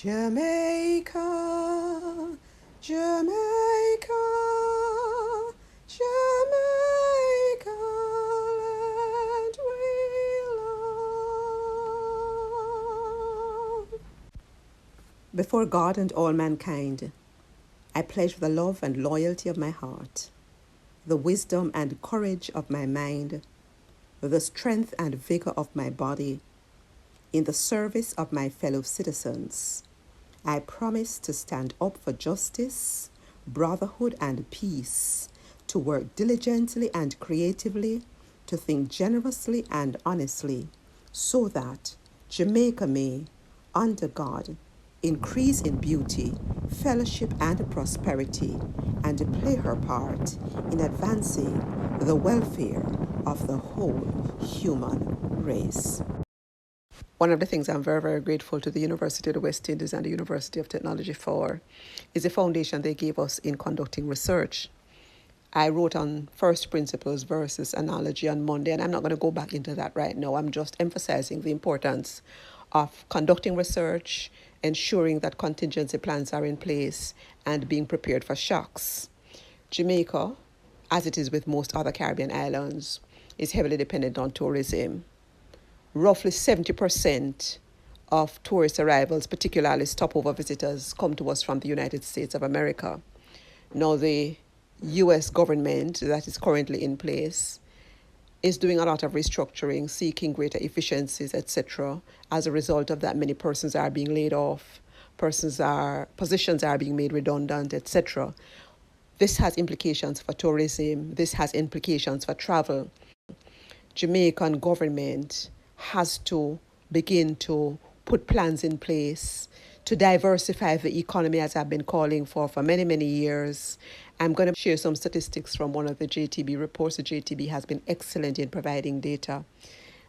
Jamaica, Jamaica, Jamaica, land we love. Before God and all mankind, I pledge the love and loyalty of my heart, the wisdom and courage of my mind, the strength and vigor of my body, in the service of my fellow citizens. I promise to stand up for justice, brotherhood, and peace, to work diligently and creatively, to think generously and honestly, so that Jamaica may, under God, increase in beauty, fellowship, and prosperity, and play her part in advancing the welfare of the whole human race. One of the things I'm very, very grateful to the University of the West Indies and the University of Technology for is the foundation they gave us in conducting research. I wrote on first principles versus analogy on Monday, and I'm not going to go back into that right now. I'm just emphasizing the importance of conducting research, ensuring that contingency plans are in place, and being prepared for shocks. Jamaica, as it is with most other Caribbean islands, is heavily dependent on tourism. Roughly 70% of tourist arrivals, particularly stopover visitors, come to us from the United States of America. Now, the U.S. government that is currently in place is doing a lot of restructuring, seeking greater efficiencies, etc. As a result of that, many persons are being laid off, positions are being made redundant, etc. This has implications for tourism. This has implications for travel. Jamaican government has to begin to put plans in place to diversify the economy, as I've been calling for many, many years. I'm going to share some statistics from one of the JTB reports. The JTB has been excellent in providing data.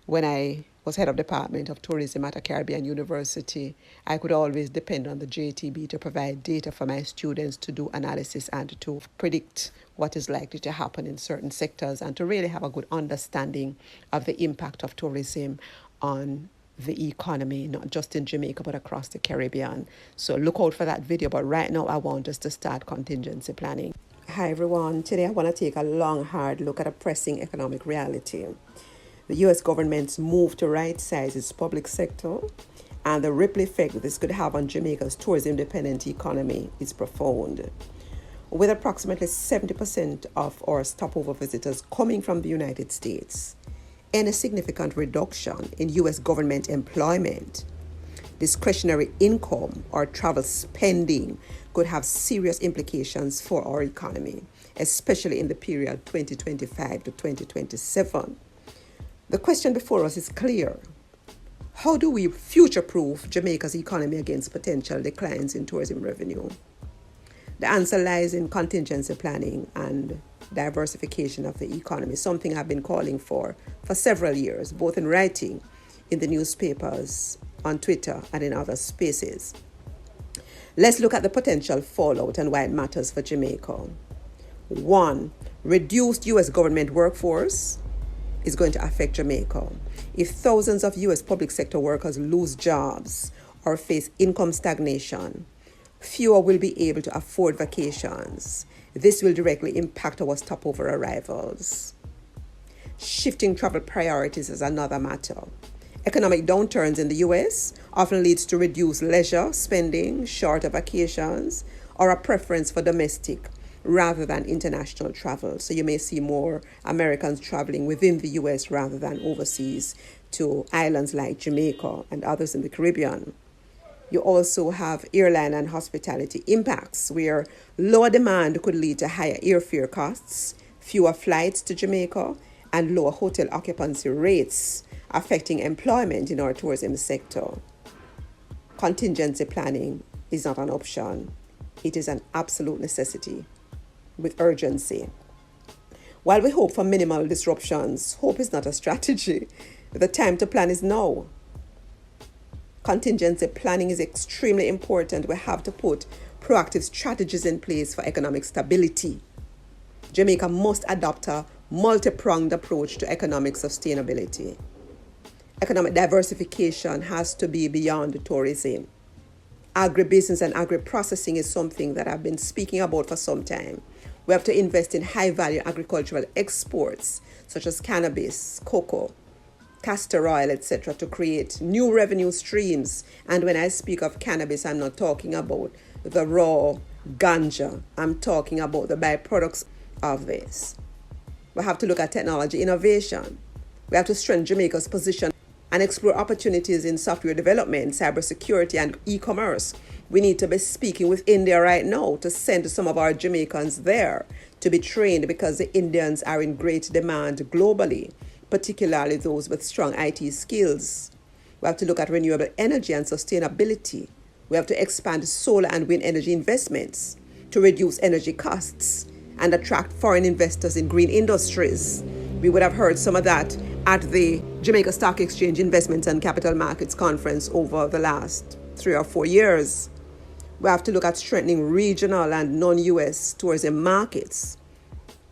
When I was head of department of tourism at a Caribbean university, I could always depend on the JTB to provide data for my students to do analysis and to predict what is likely to happen in certain sectors and to really have a good understanding of the impact of tourism on the economy, not just in Jamaica, but across the Caribbean. So look out for that video. But right now, I want us to start contingency planning. Hi, everyone. Today, I want to take a long, hard look at a pressing economic reality. The U.S. government's move to right-size its public sector and the ripple effect this could have on Jamaica's tourism-dependent economy is profound. With approximately 70% of our stopover visitors coming from the United States, any significant reduction in U.S. government employment, discretionary income, or travel spending could have serious implications for our economy, especially in the period 2025 to 2027. The question before us is clear. How do we future-proof Jamaica's economy against potential declines in tourism revenue? The answer lies in contingency planning and diversification of the economy, something I've been calling for several years, both in writing, in the newspapers, on Twitter, and in other spaces. Let's look at the potential fallout and why it matters for Jamaica. 1. Reduced U.S. government workforce is going to affect Jamaica. If thousands of U.S. public sector workers lose jobs or face income stagnation, fewer will be able to afford vacations. This will directly impact our stopover arrivals. Shifting travel priorities is another matter. Economic downturns in the U.S. often leads to reduced leisure spending, shorter vacations, or a preference for domestic rather than international travel. So you may see more Americans traveling within the U.S. rather than overseas to islands like Jamaica and others in the Caribbean. You also have airline and hospitality impacts, where lower demand could lead to higher airfare costs, fewer flights to Jamaica, and lower hotel occupancy rates, affecting employment in our tourism sector. Contingency planning is not an option. It is an absolute necessity with urgency. While we hope for minimal disruptions, hope is not a strategy. The time to plan is now. Contingency planning is extremely important. We have to put proactive strategies in place for economic stability. Jamaica must adopt a multi-pronged approach to economic sustainability. Economic diversification has to be beyond tourism. Agribusiness and agri-processing is something that I've been speaking about for some time. We have to invest in high-value agricultural exports, such as cannabis, cocoa, castor oil, etc., to create new revenue streams. And when I speak of cannabis, I'm not talking about the raw ganja. I'm talking about the byproducts of this. We have to look at technology innovation. We have to strengthen Jamaica's position and explore opportunities in software development, cybersecurity, and e-commerce. We need to be speaking with India right now to send some of our Jamaicans there to be trained, because the Indians are in great demand globally, particularly those with strong IT skills. We have to look at renewable energy and sustainability. We have to expand solar and wind energy investments to reduce energy costs and attract foreign investors in green industries. We would have heard some of that at the Jamaica Stock Exchange Investments and Capital Markets Conference over the last 3 or 4 years. We have to look at strengthening regional and non-US tourism markets.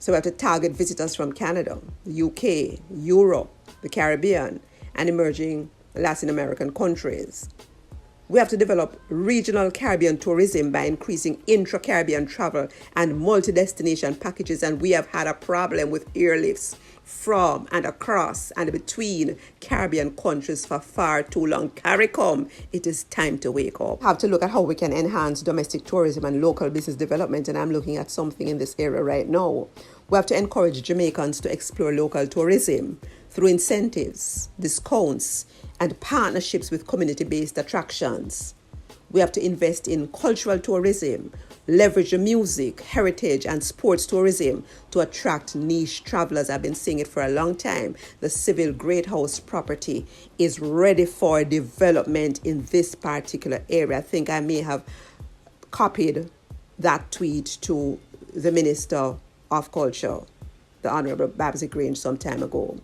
So we have to target visitors from Canada, the UK, Europe, the Caribbean, and emerging Latin American countries. We have to develop regional Caribbean tourism by increasing intra-Caribbean travel and multi-destination packages. And we have had a problem with airlifts from and across and between Caribbean countries for far too long. CARICOM, it is time to wake up. We have to look at how we can enhance domestic tourism and local business development. And I'm looking at something in this area right now. We have to encourage Jamaicans to explore local tourism through incentives, discounts, and partnerships with community-based attractions. We have to invest in cultural tourism, leverage the music, heritage, and sports tourism to attract niche travelers. I've been saying it for a long time. The Civil Great House property is ready for development in this particular area. I think I may have copied that tweet to the Minister of Culture, the Honorable Babsy Grange, some time ago.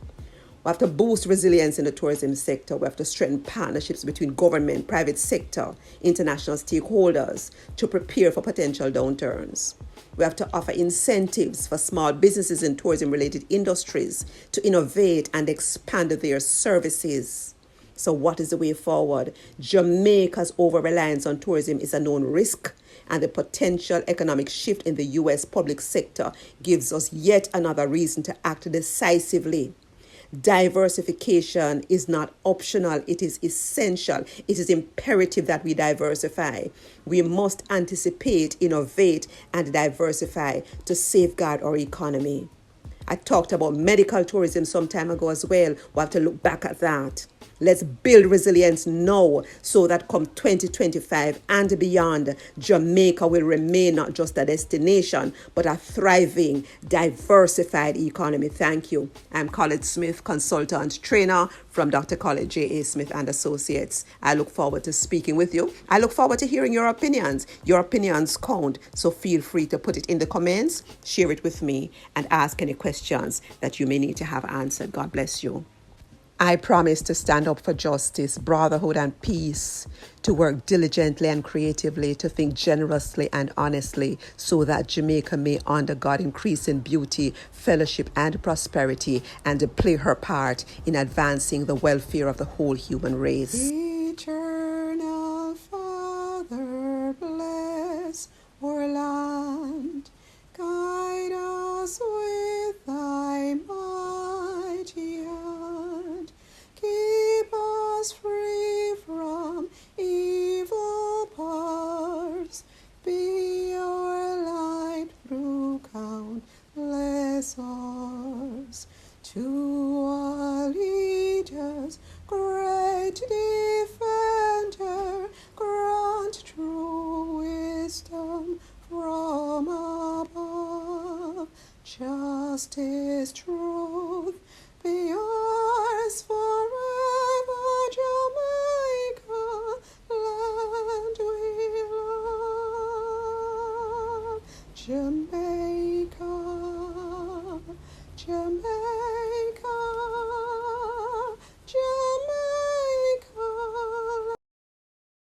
We have to boost resilience in the tourism sector. We have to strengthen partnerships between government, private sector, international stakeholders to prepare for potential downturns. We have to offer incentives for small businesses in tourism-related industries to innovate and expand their services. So what is the way forward? Jamaica's over-reliance on tourism is a known risk, and the potential economic shift in the U.S. public sector gives us yet another reason to act decisively. Diversification is not optional, it is essential. It is imperative that we diversify. We must anticipate, innovate, and diversify to safeguard our economy. I talked about medical tourism some time ago as well. We'll have to look back at that. Let's build resilience now so that come 2025 and beyond, Jamaica will remain not just a destination, but a thriving, diversified economy. Thank you. I'm Colette Smith, consultant trainer from Dr. Colette J.A. Smith and Associates. I look forward to speaking with you. I look forward to hearing your opinions. Your opinions count, so feel free to put it in the comments, share it with me, and ask any questions that you may need to have answered. God bless you. I promise to stand up for justice, brotherhood, and peace, to work diligently and creatively, to think generously and honestly, so that Jamaica may, under God, increase in beauty, fellowship, and prosperity, and to play her part in advancing the welfare of the whole human race. Eternal Father, bless our land, guide us with thy mighty hand. Keep us free from evil powers. Be our light through countless hours. To our leaders, great defender, grant true wisdom from above. Justice, truth, be ours forever, Jamaica, land we love. Jamaica.